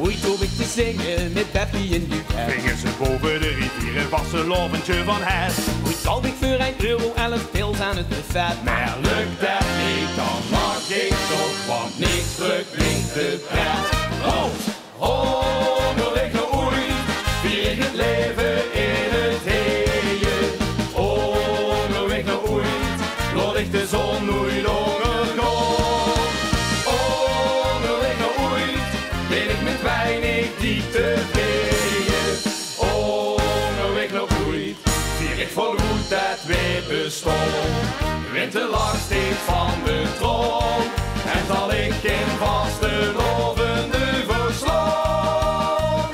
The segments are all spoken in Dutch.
Oeit hoop ik te zingen met Peppy en duet. Gingen ze boven de rivier een vastelovendje van het. Oeit zal ik voor €1 pils aan het buffet. Maar lukt dat niet, dan mag ik toch, want niks drukt niet de pret. Rood, onderweg naar Oeit, vier ik het leven in het heeën. Onderweg naar Oeit, laat ik de zon nooit ondergaan. Onderweg naar Oeit, ben ik met weinig diep tevreden. Onderweg naar Oeit, vier ik volgoed dat weer bestond. Wint de lach steeds van de troon en zal ik geen vastelovende verslaan.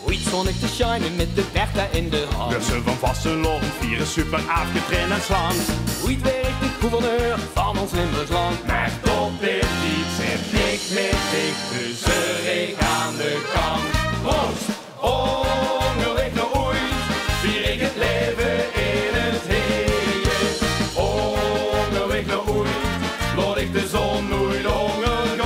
Oeit stond ik te shinen met de Bertha in de hand. Tussen van vastelovend vieren super afgetraind en slank. Oeit werd de gouverneur van ons Limburgsland. Maar tot dit lied zit ik met dichte zeurig aan de kant. Proost, onderweg naar Oeit, vier ik het leven in het heeën. Onderweg naar Oeit, laat ik de zon nooit ondergaan.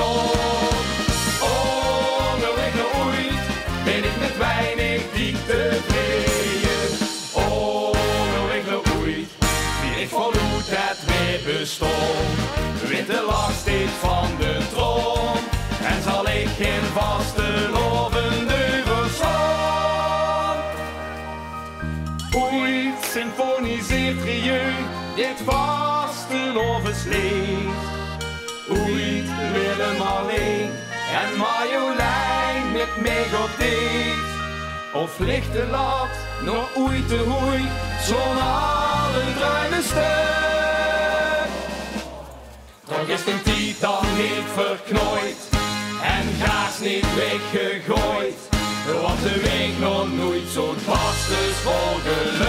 Onderweg naar Oeit, ben ik met weinig diep tevreden. Onderweg naar Oeit, vier ik volgoed het weer bestond. Wint de lach steeds van de troon en zal ik geen vastelovende verslaan. Oeit symfoniseert rieu dit vastelovenslied. Oeit Willem alleen en Marjolein met mij op dit. Of ligt de lat nog Oeit te hoei, zo'n alle druime stuk. Toch is de tijd dan niet verknooid en gaas niet weggegooid, want de week nog nooit zo'n vast is vol geluk.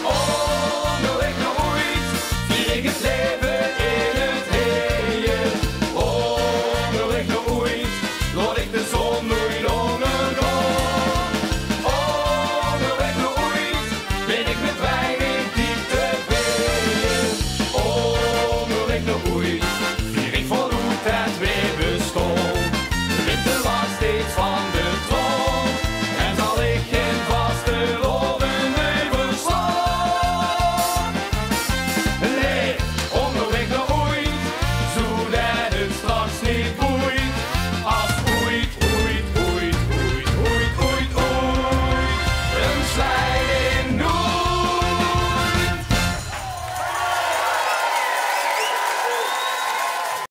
Onderweg naar Oeit, vier ik het leven in het heeën. Onderweg naar Oeit, laat ik de zon nooit ondergaan. Onderweg naar Oeit, ben ik met weinig diep tevreden. Onderweg naar Oeit,